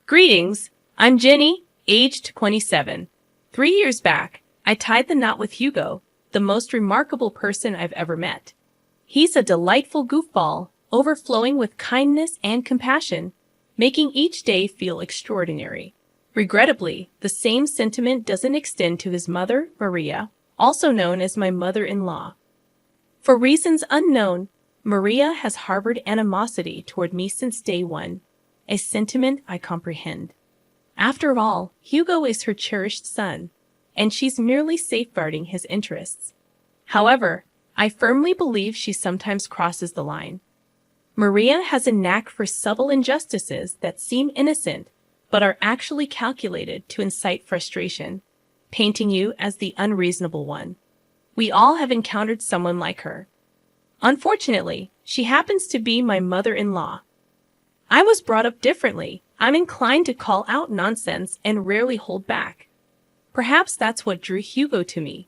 Greetings, I'm Jenny, aged 27. 3 years back, I tied the knot with Hugo, the most remarkable person I've ever met. He's a delightful goofball, overflowing with kindness and compassion, making each day feel extraordinary. Regrettably, the same sentiment doesn't extend to his mother, Maria, also known as my mother-in-law. For reasons unknown, Maria has harbored animosity toward me since day one, a sentiment I comprehend. After all, Hugo is her cherished son, and she's merely safeguarding his interests. However, I firmly believe she sometimes crosses the line. Maria has a knack for subtle injustices that seem innocent, but are actually calculated to incite frustration, painting you as the unreasonable one. We all have encountered someone like her. Unfortunately, she happens to be my mother-in-law. I was brought up differently. I'm inclined to call out nonsense and rarely hold back. Perhaps that's what drew Hugo to me.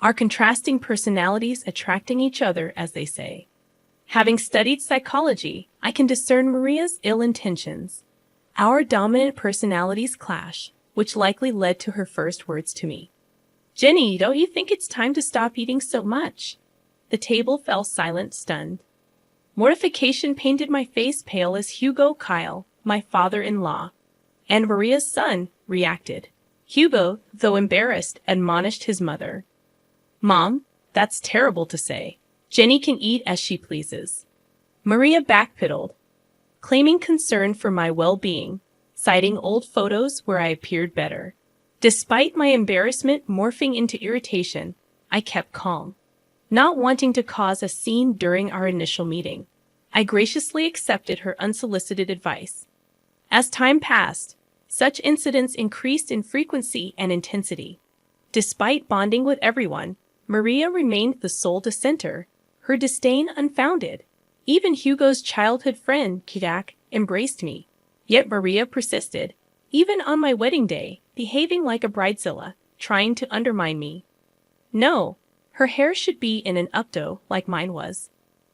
Our contrasting personalities attracting each other, as they say. Having studied psychology, I can discern Maria's ill intentions. Our dominant personalities clash, which likely led to her first words to me. "Jenny, don't you think it's time to stop eating so much?" The table fell silent, stunned. Mortification painted my face pale as Hugo Kyle, my father-in-law, and Maria's son, reacted. Hugo, though embarrassed, admonished his mother. "Mom, that's terrible to say. Jenny can eat as she pleases." Maria backpedaled, claiming concern for my well-being, citing old photos where I appeared better. Despite my embarrassment morphing into irritation, I kept calm. Not wanting to cause a scene during our initial meeting, I graciously accepted her unsolicited advice. As time passed, such incidents increased in frequency and intensity. Despite bonding with everyone, Maria remained the sole dissenter, her disdain unfounded. Even Hugo's childhood friend, Kidak, embraced me. Yet Maria persisted, even on my wedding day, behaving like a bridezilla, trying to undermine me. "No, her hair should be in an updo like mine was.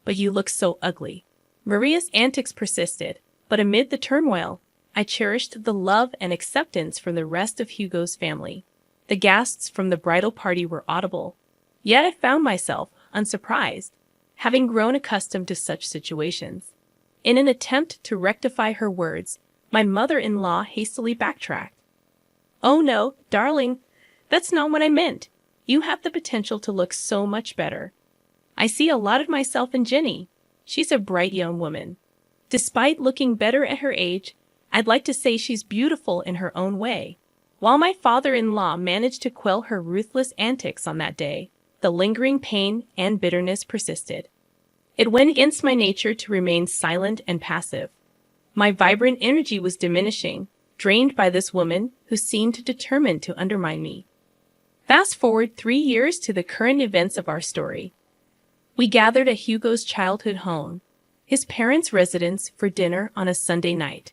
But you look so ugly." Maria's antics persisted, but amid the turmoil, I cherished the love and acceptance from the rest of Hugo's family. The gasps from the bridal party were audible. Yet I found myself, unsurprised, having grown accustomed to such situations. In an attempt to rectify her words, my mother-in-law hastily backtracked. "Oh no, darling, that's not what I meant. You have the potential to look so much better. I see a lot of myself in Jenny. She's a bright young woman. Despite looking better at her age, I'd like to say she's beautiful in her own way." While my father-in-law managed to quell her ruthless antics on that day, the lingering pain and bitterness persisted. It went against my nature to remain silent and passive. My vibrant energy was diminishing, drained by this woman who seemed determined to undermine me. Fast forward 3 years to the current events of our story. We gathered at Hugo's childhood home, his parents' residence, for dinner on a Sunday night.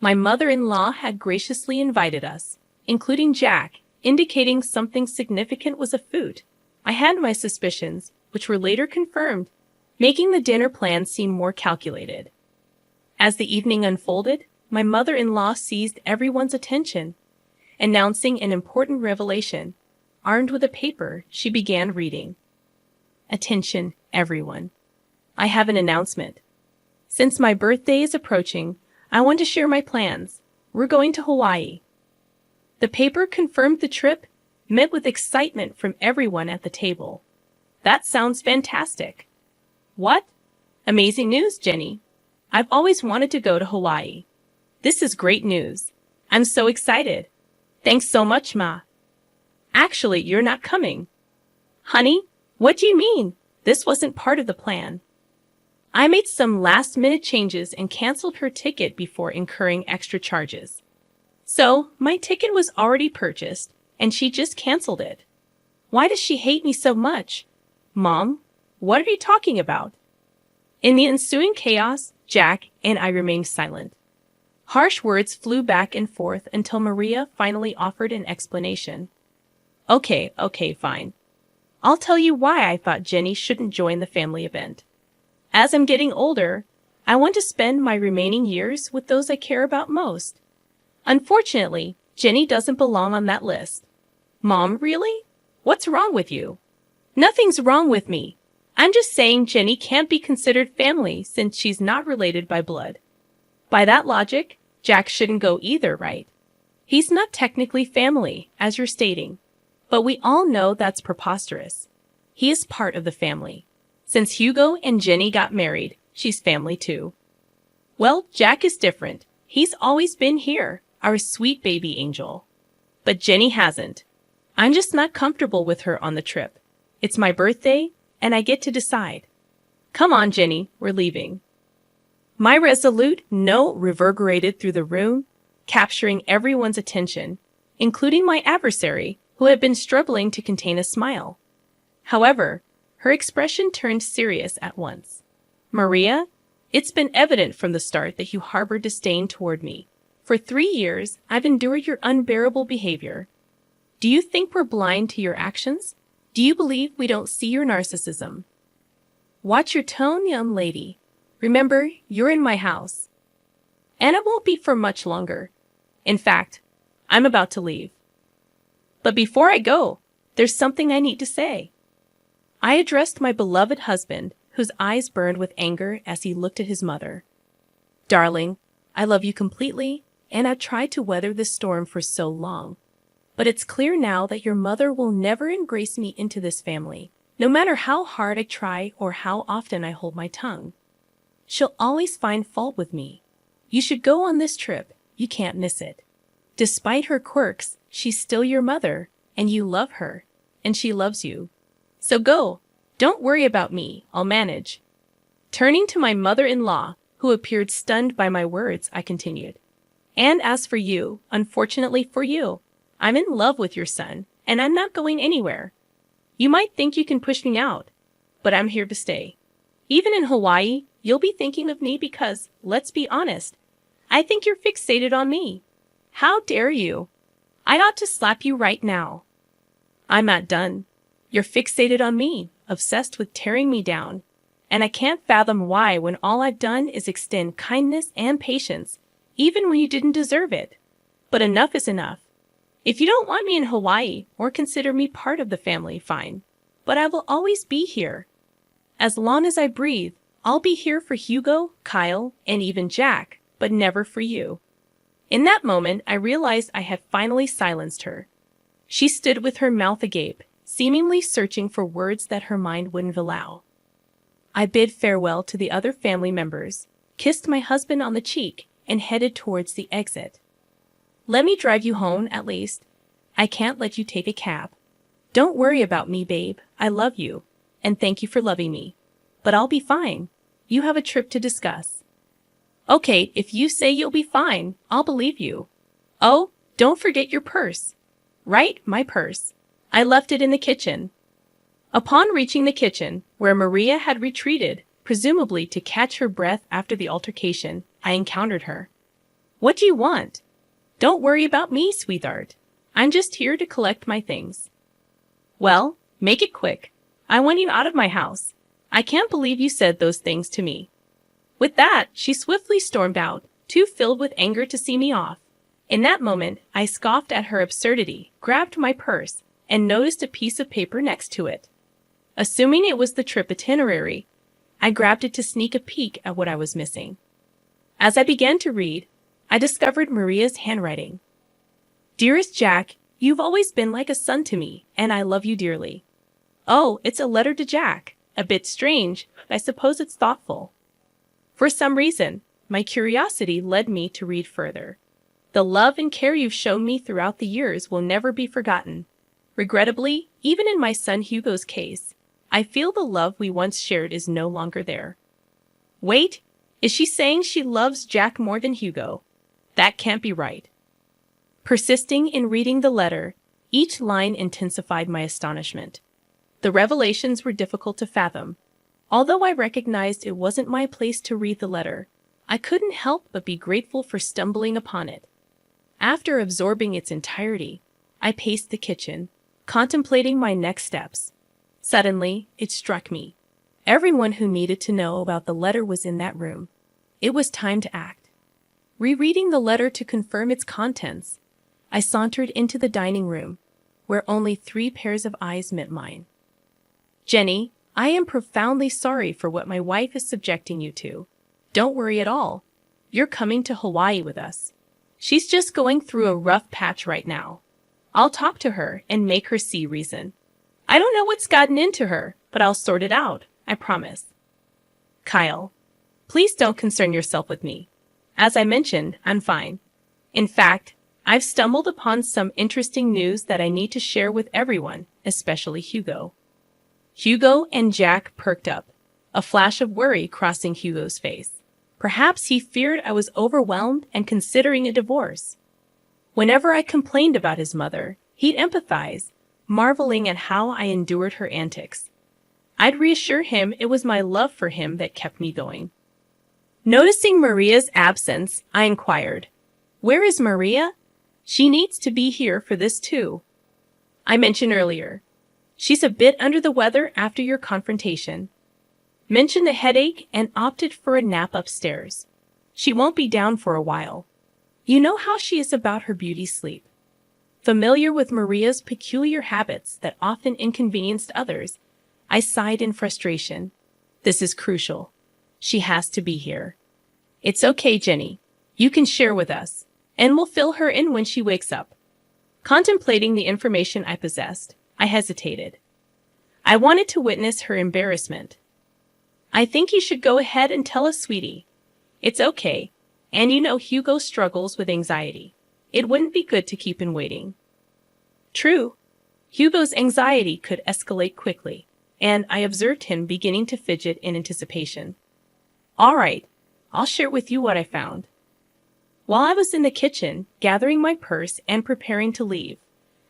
My mother-in-law had graciously invited us, including Jack, indicating something significant was afoot. I had my suspicions, which were later confirmed, making the dinner plan seem more calculated. As the evening unfolded, my mother-in-law seized everyone's attention, announcing an important revelation. Armed with a paper, she began reading. "Attention, everyone. I have an announcement. Since my birthday is approaching, I want to share my plans. We're going to Hawaii." The paper confirmed the trip, met with excitement from everyone at the table. "That sounds fantastic." "What? Amazing news, Jenny. I've always wanted to go to Hawaii. This is great news. I'm so excited. Thanks so much, Ma." "Actually, you're not coming." "Honey, what do you mean? This wasn't part of the plan." I made some last-minute changes and canceled her ticket before incurring extra charges. So, my ticket was already purchased, and she just canceled it. Why does she hate me so much? "Mom, what are you talking about?" In the ensuing chaos, Jack and I remained silent. Harsh words flew back and forth until Maria finally offered an explanation. Okay, fine. I'll tell you why I thought Jenny shouldn't join the family event. As I'm getting older, I want to spend my remaining years with those I care about most. Unfortunately, Jenny doesn't belong on that list. Mom, really? What's wrong with you? Nothing's wrong with me. I'm just saying Jenny can't be considered family since she's not related by blood. By that logic, Jack shouldn't go either, right? He's not technically family, as you're stating. But we all know that's preposterous. He is part of the family. Since Hugo and Jenny got married, she's family too. Well, Jack is different. He's always been here, our sweet baby angel. But Jenny hasn't. I'm just not comfortable with her on the trip. It's my birthday, and I get to decide. Come on, Jenny, we're leaving. My resolute no reverberated through the room, capturing everyone's attention, including my adversary, who had been struggling to contain a smile. However, her expression turned serious at once. Maria, it's been evident from the start that you harbor disdain toward me. For 3 years, I've endured your unbearable behavior. Do you think we're blind to your actions? Do you believe we don't see your narcissism? Watch your tone, young lady. Remember, you're in my house. And it won't be for much longer. In fact, I'm about to leave. But before I go, there's something I need to say. I addressed my beloved husband, whose eyes burned with anger as he looked at his mother. Darling, I love you completely, and I've tried to weather this storm for so long. But it's clear now that your mother will never embrace me into this family, no matter how hard I try or how often I hold my tongue. She'll always find fault with me. You should go on this trip. You can't miss it. Despite her quirks, she's still your mother, and you love her, and she loves you. So go. Don't worry about me. I'll manage. Turning to my mother-in-law, who appeared stunned by my words, I continued. And as for you, unfortunately for you, I'm in love with your son, and I'm not going anywhere. You might think you can push me out, but I'm here to stay. Even in Hawaii, you'll be thinking of me because, let's be honest, I think you're fixated on me. How dare you? I ought to slap you right now. I'm not done. You're fixated on me, obsessed with tearing me down. And I can't fathom why when all I've done is extend kindness and patience, even when you didn't deserve it. But enough is enough. If you don't want me in Hawaii or consider me part of the family, fine. But I will always be here. As long as I breathe, I'll be here for Hugo, Kyle, and even Jack, but never for you. In that moment, I realized I had finally silenced her. She stood with her mouth agape, seemingly searching for words that her mind wouldn't allow. I bid farewell to the other family members, kissed my husband on the cheek, and headed towards the exit. Let me drive you home, at least. I can't let you take a cab. Don't worry about me, babe. I love you. And thank you for loving me. But I'll be fine. You have a trip to discuss. Okay, if you say you'll be fine, I'll believe you. Oh, don't forget your purse. Right, my purse. I left it in the kitchen. Upon reaching the kitchen, where Maria had retreated, presumably to catch her breath after the altercation, I encountered her. What do you want? Don't worry about me, sweetheart. I'm just here to collect my things. Well, make it quick. I want you out of my house. I can't believe you said those things to me. With that, she swiftly stormed out, too filled with anger to see me off. In that moment, I scoffed at her absurdity, grabbed my purse, and noticed a piece of paper next to it. Assuming it was the trip itinerary, I grabbed it to sneak a peek at what I was missing. As I began to read, I discovered Maria's handwriting. Dearest Jack, you've always been like a son to me, and I love you dearly. Oh, it's a letter to Jack. A bit strange, but I suppose it's thoughtful. For some reason, my curiosity led me to read further. The love and care you've shown me throughout the years will never be forgotten. Regrettably, even in my son Hugo's case, I feel the love we once shared is no longer there. Wait, is she saying she loves Jack more than Hugo? That can't be right. Persisting in reading the letter, each line intensified my astonishment. The revelations were difficult to fathom. Although I recognized it wasn't my place to read the letter, I couldn't help but be grateful for stumbling upon it. After absorbing its entirety, I paced the kitchen, contemplating my next steps. Suddenly, it struck me. Everyone who needed to know about the letter was in that room. It was time to act. Rereading the letter to confirm its contents, I sauntered into the dining room, where only 3 pairs of eyes met mine. Jenny, I am profoundly sorry for what my wife is subjecting you to. Don't worry at all. You're coming to Hawaii with us. She's just going through a rough patch right now. I'll talk to her and make her see reason. I don't know what's gotten into her, but I'll sort it out, I promise. Kyle, please don't concern yourself with me. As I mentioned, I'm fine. In fact, I've stumbled upon some interesting news that I need to share with everyone, especially Hugo. Hugo and Jack perked up, a flash of worry crossing Hugo's face. Perhaps he feared I was overwhelmed and considering a divorce. Whenever I complained about his mother, he'd empathize, marveling at how I endured her antics. I'd reassure him it was my love for him that kept me going. Noticing Maria's absence, I inquired, "Where is Maria? She needs to be here for this too." I mentioned earlier, she's a bit under the weather after your confrontation. Mentioned a headache and opted for a nap upstairs. She won't be down for a while. You know how she is about her beauty sleep. Familiar with Maria's peculiar habits that often inconvenienced others, I sighed in frustration. This is crucial. She has to be here. It's okay, Jenny. You can share with us, and we'll fill her in when she wakes up. Contemplating the information I possessed, I hesitated. I wanted to witness her embarrassment. I think you should go ahead and tell us, sweetie. It's okay, and you know Hugo struggles with anxiety. It wouldn't be good to keep him waiting. True. Hugo's anxiety could escalate quickly, and I observed him beginning to fidget in anticipation. All right, I'll share with you what I found. While I was in the kitchen, gathering my purse and preparing to leave,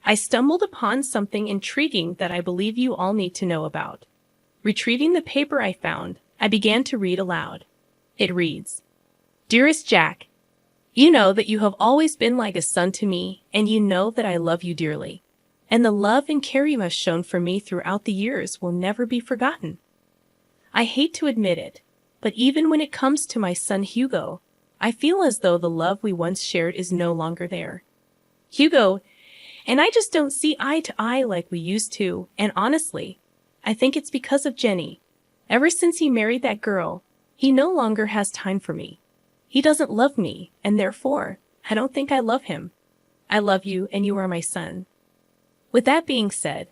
I stumbled upon something intriguing that I believe you all need to know about. Retrieving the paper I found, I began to read aloud. It reads, "Dearest Jack, you know that you have always been like a son to me, and you know that I love you dearly. And the love and care you have shown for me throughout the years will never be forgotten. I hate to admit it, but even when it comes to my son Hugo, I feel as though the love we once shared is no longer there. Hugo and I just don't see eye to eye like we used to, and honestly, I think it's because of Jenny. Ever since he married that girl, he no longer has time for me. He doesn't love me, and therefore, I don't think I love him. I love you, and you are my son. With that being said,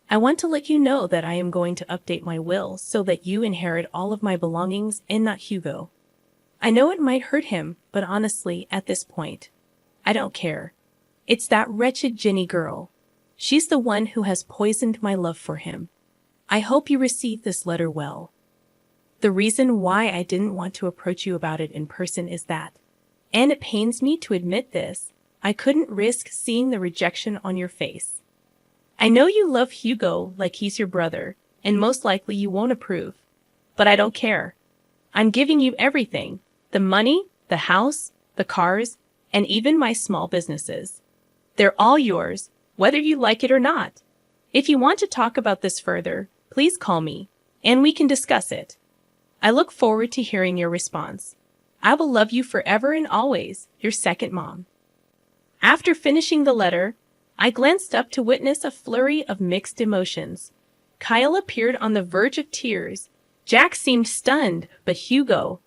I want to let you know that I am going to update my will so that you inherit all of my belongings and not Hugo. I know it might hurt him, but honestly, at this point, I don't care. It's that wretched Jenny girl. She's the one who has poisoned my love for him. I hope you receive this letter well. The reason why I didn't want to approach you about it in person is that, and it pains me to admit this, I couldn't risk seeing the rejection on your face. I know you love Hugo like he's your brother, and most likely you won't approve. But I don't care. I'm giving you everything, the money, the house, the cars, and even my small businesses. They're all yours, whether you like it or not. If you want to talk about this further, please call me, and we can discuss it. I look forward to hearing your response. I will love you forever and always, your second mom." After finishing the letter, I glanced up to witness a flurry of mixed emotions. Kyle appeared on the verge of tears. Jack seemed stunned, but Hugo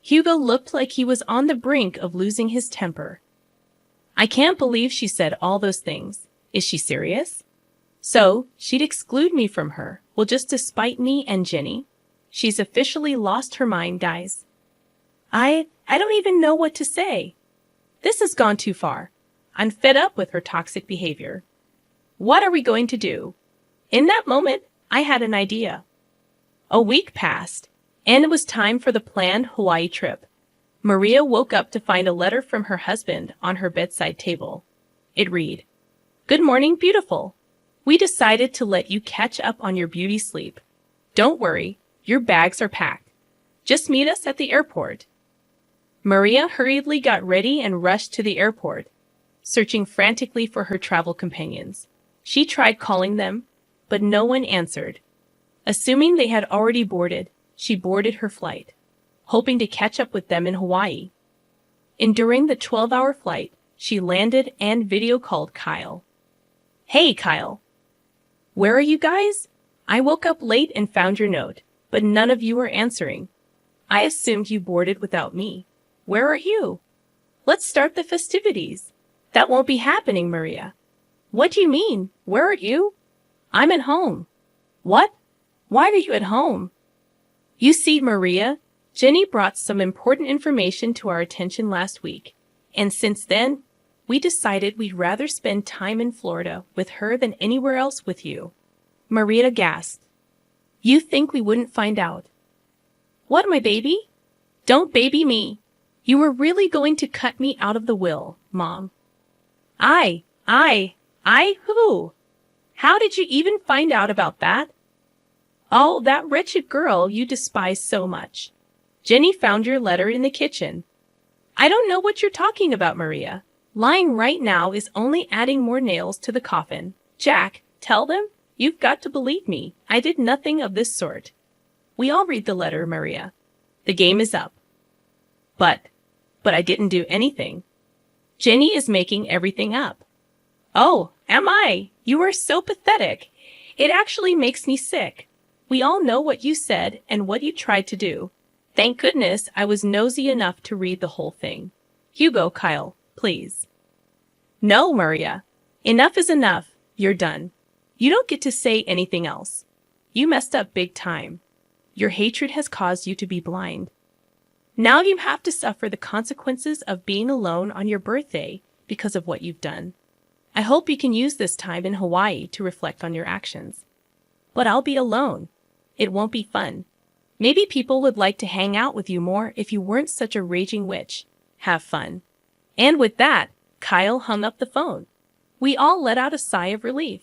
looked like he was on the brink of losing his temper. I can't believe she said all those things. Is she serious? So, she'd exclude me from her, well, just to spite me and Jenny? She's officially lost her mind, guys. I don't even know what to say. This has gone too far. I'm fed up with her toxic behavior. What are we going to do? In that moment, I had an idea. A week passed, and it was time for the planned Hawaii trip. Maria woke up to find a letter from her husband on her bedside table. It read, "Good morning, beautiful. We decided to let you catch up on your beauty sleep. Don't worry, your bags are packed. Just meet us at the airport." Maria hurriedly got ready and rushed to the airport, searching frantically for her travel companions. She tried calling them, but no one answered. Assuming they had already boarded, she boarded her flight, hoping to catch up with them in Hawaii. And during the 12-hour flight, she landed and video called Kyle. Hey, Kyle. Where are you guys? I woke up late and found your note, but none of you are answering. I assumed you boarded without me. Where are you? Let's start the festivities. That won't be happening, Maria. What do you mean? Where are you? I'm at home. What? Why are you at home? You see, Maria, Jenny brought some important information to our attention last week, and since then, we decided we'd rather spend time in Florida with her than anywhere else with you. Maria gasped. You think we wouldn't find out? What, my baby? Don't baby me. You were really going to cut me out of the will, Mom. Who? How did you even find out about that? Oh, that wretched girl you despise so much. Jenny found your letter in the kitchen. I don't know what you're talking about, Maria. Lying right now is only adding more nails to the coffin. Jack, tell them. You've got to believe me. I did nothing of this sort. We all read the letter, Maria. The game is up. But I didn't do anything. Jenny is making everything up. Oh, am I? You are so pathetic. It actually makes me sick. We all know what you said and what you tried to do. Thank goodness I was nosy enough to read the whole thing. Hugo, Kyle, please. No, Maria. Enough is enough. You're done. You don't get to say anything else. You messed up big time. Your hatred has caused you to be blind. Now you have to suffer the consequences of being alone on your birthday because of what you've done. I hope you can use this time in Hawaii to reflect on your actions. But I'll be alone. It won't be fun. Maybe people would like to hang out with you more if you weren't such a raging witch. Have fun. And with that, Kyle hung up the phone. We all let out a sigh of relief.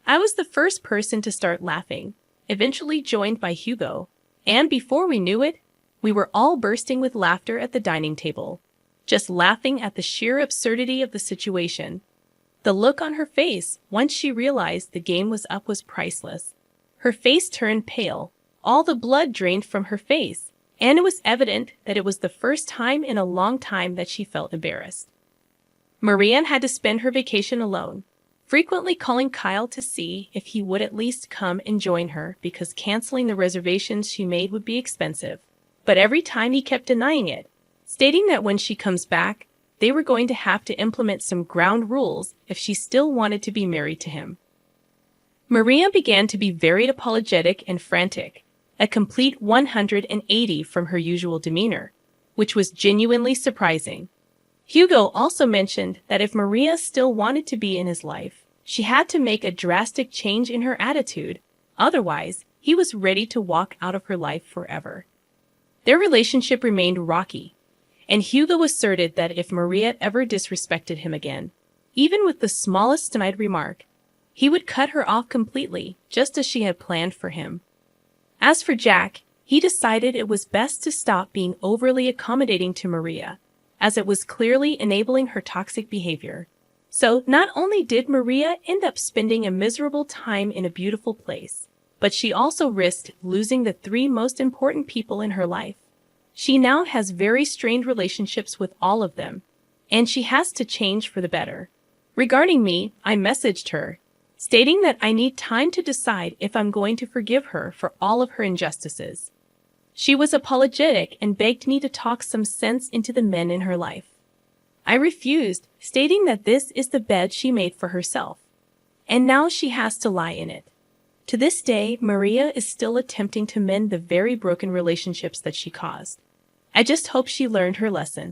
I was the first person to start laughing, eventually joined by Hugo, and before we knew it, we were all bursting with laughter at the dining table, just laughing at the sheer absurdity of the situation. The look on her face once she realized the game was up was priceless. Her face turned pale, all the blood drained from her face, and it was evident that it was the first time in a long time that she felt embarrassed. Marianne had to spend her vacation alone, frequently calling Kyle to see if he would at least come and join her because canceling the reservations she made would be expensive. But every time he kept denying it, stating that when she comes back, they were going to have to implement some ground rules if she still wanted to be married to him. Maria began to be very apologetic and frantic, a complete 180 from her usual demeanor, which was genuinely surprising. Hugo also mentioned that if Maria still wanted to be in his life, she had to make a drastic change in her attitude, otherwise he was ready to walk out of her life forever. Their relationship remained rocky, and Hugo asserted that if Maria ever disrespected him again, even with the smallest snide remark, he would cut her off completely, just as she had planned for him. As for Jack, he decided it was best to stop being overly accommodating to Maria, as it was clearly enabling her toxic behavior. So not only did Maria end up spending a miserable time in a beautiful place, but she also risked losing the 3 most important people in her life. She now has very strained relationships with all of them, and she has to change for the better. Regarding me, I messaged her, stating that I need time to decide if I'm going to forgive her for all of her injustices. She was apologetic and begged me to talk some sense into the men in her life. I refused, stating that this is the bed she made for herself, and now she has to lie in it. To this day, Maria is still attempting to mend the very broken relationships that she caused. I just hope she learned her lesson.